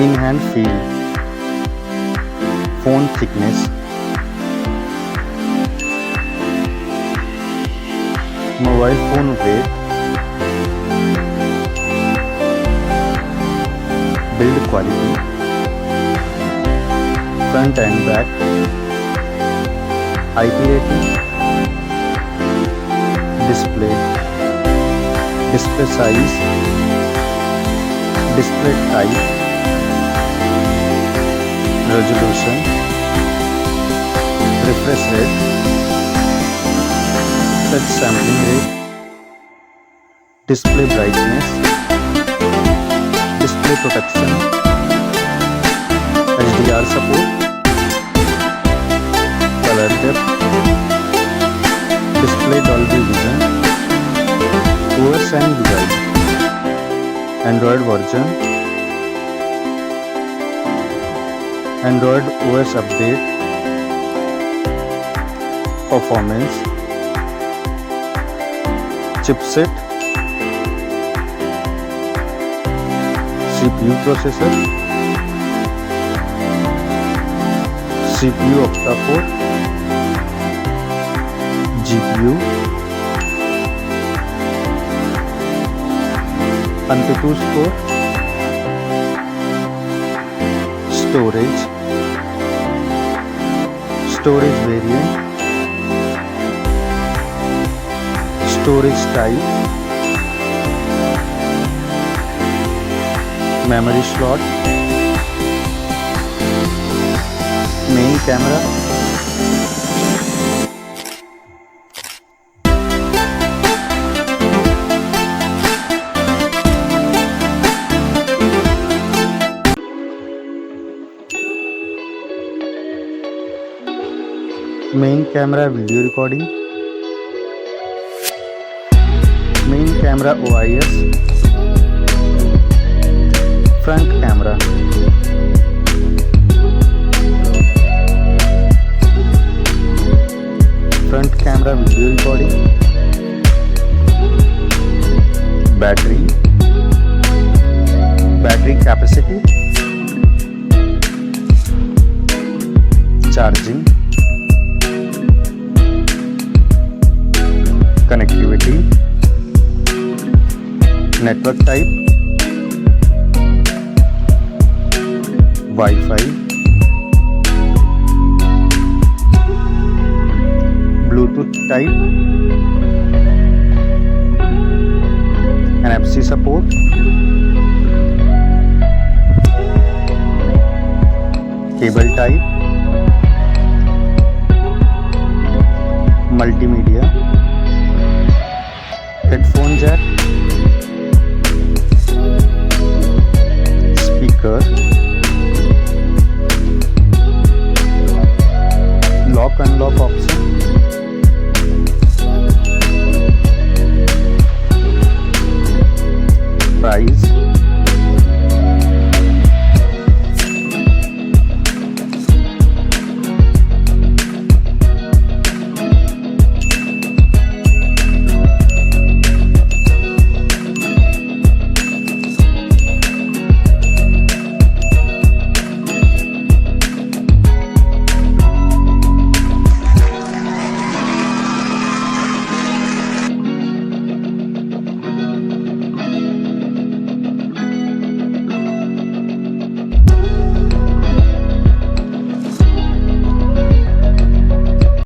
In hand feel, phone thickness, mobile phone weight, build quality, front and back, IP rating, display size, display type, resolution, refresh rate, touch sampling rate, display brightness, display protection, HDR support, color depth, display Dolby Vision, OS and UI, Android version, Android OS update, performance, chipset, CPU processor, CPU octa-core, GPU, AnTuTu score, storage variant, storage type, memory slot, main camera, main camera video recording, main camera OIS, front camera, front camera video recording, battery capacity, charging, connectivity, network type, Wi-Fi, Bluetooth type, NFC support, cable type, multimedia, headphone jack, speaker, lock unlock option,